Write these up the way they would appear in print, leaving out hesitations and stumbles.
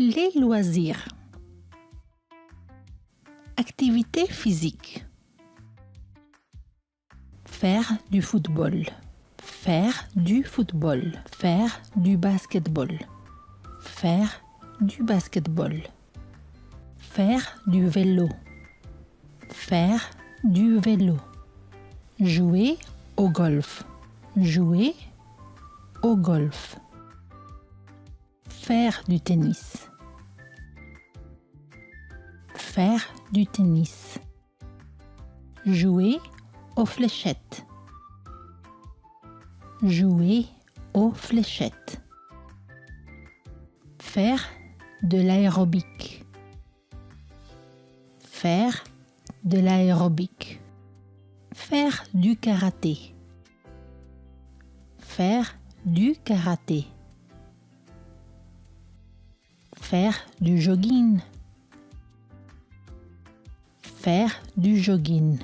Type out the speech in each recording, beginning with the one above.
Les loisirs. Activité physique. Faire du football. Faire du football. Faire du basketball. Faire du basketball. Faire du vélo. Faire du vélo. Jouer au golf. Jouer au golf. Faire du tennis. Faire du tennis. Jouer aux fléchettes. Jouer aux fléchettes. Faire de l'aérobic. Faire de l'aérobic. Faire du karaté. Faire du karaté. Faire du jogging. Faire du jogging.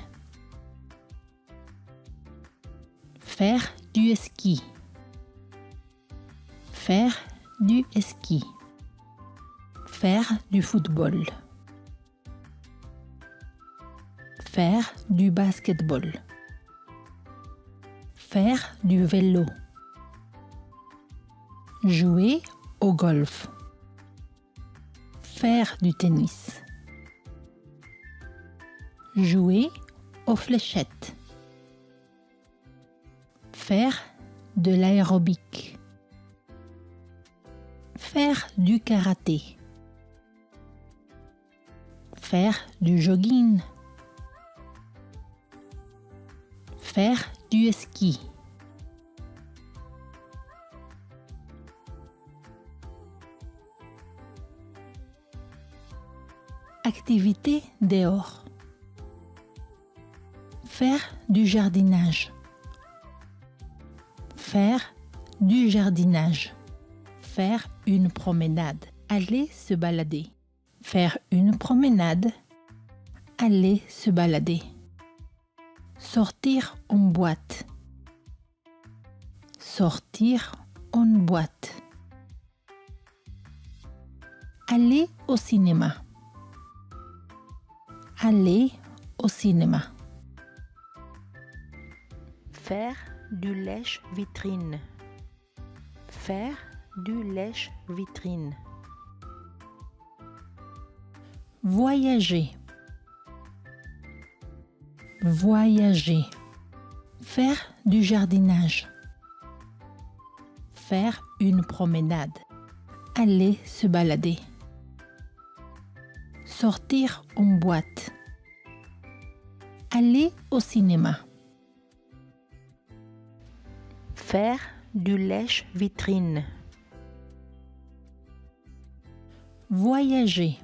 Faire du ski. Faire du ski. Faire du football. Faire du basketball. Faire du vélo. Jouer au golf. Faire du tennis. Jouer aux fléchettes. Faire de l'aérobic. Faire du karaté. Faire du jogging. Faire du ski. Activité dehors. Faire du jardinage. Faire du jardinage. Faire une promenade. Aller se balader. Faire une promenade. Aller se balader. Sortir en boîte. Sortir en boîte. Aller au cinéma. Aller au cinéma. Faire du lèche-vitrine. Faire du lèche-vitrine. Voyager. Voyager. Faire du jardinage. Faire une promenade. Aller se balader. Sortir en boîte. Aller au cinéma. Faire du lèche-vitrine. Voyager.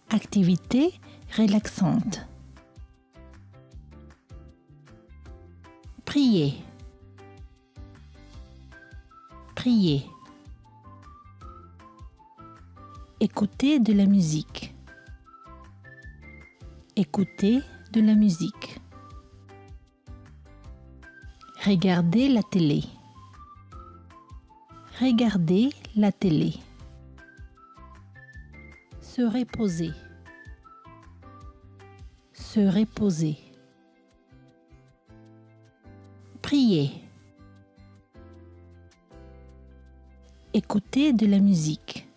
Activité relaxante. Prier. Prier. Écouter de la musique. Écouter de la musique. Regarder la télé. Regarder la télé. Se reposer. Se reposer. Prier. Écouter de la musique.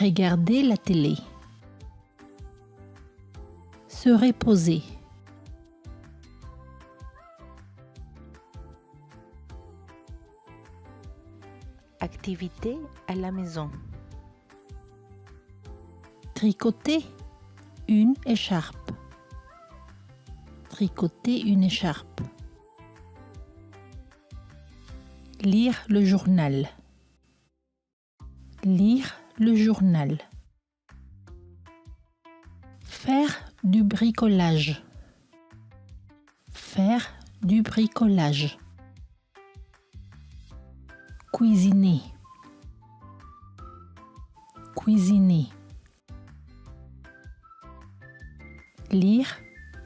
Regarder la télé. Se reposer. Activité à la maison. Tricoter une écharpe. Tricoter une écharpe. Lire le journal. Lire le journal. Faire du bricolage. Faire du bricolage. Cuisiner. Cuisiner. Lire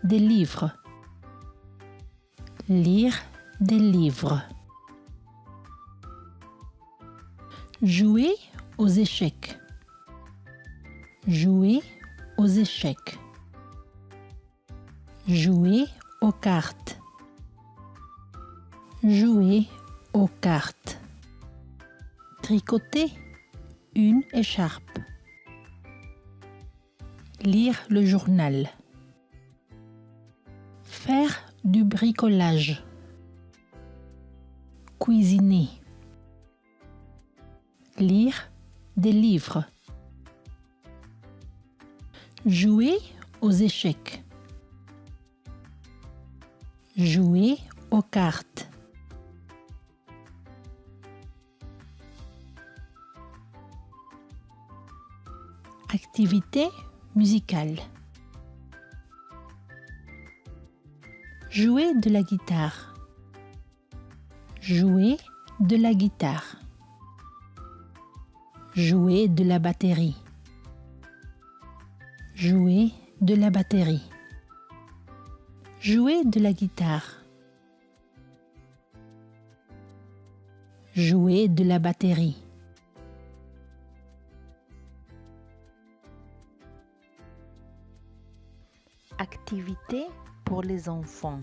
des livres. Lire des livres. Jouer aux échecs. Jouer aux échecs. Jouer aux cartes. Jouer aux cartes. Tricoter une écharpe. Lire le journal. Faire du bricolage. Cuisiner. Lire des livres. Jouer aux échecs. Jouer aux cartes. Activité musicale. Jouer de la guitare. Jouer de la guitare. Jouer de la batterie. Jouer de la batterie. Jouer de la guitare. Jouer de la batterie. Activité pour les enfants.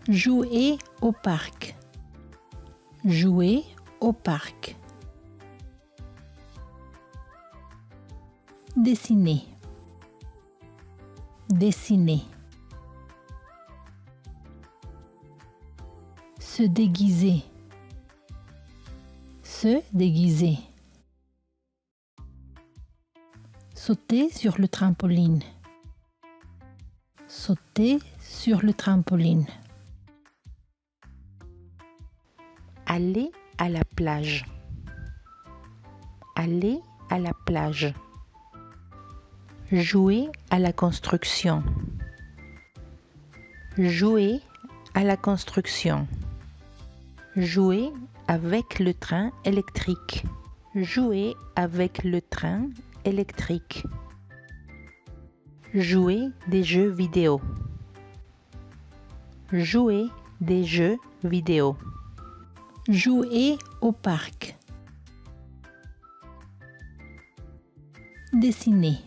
Jouer au parc. Jouer au parc. Dessiner. Dessiner. Se déguiser. Se déguiser. Sauter sur le trampoline. Sauter sur le trampoline. Aller à la plage. Aller à la plage. Jouer à la construction. Jouer à la construction. Jouer avec le train électrique. Jouer avec le train électrique. Jouer des jeux vidéo. Jouer des jeux vidéo. Jouer au parc. Dessiner.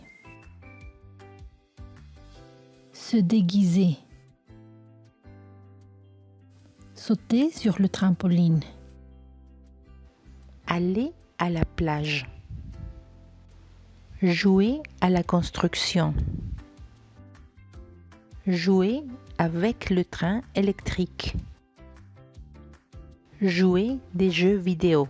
Se déguiser. Sauter sur le trampoline. Aller à la plage. Jouer à la construction. Jouer avec le train électrique. Jouer des jeux vidéo.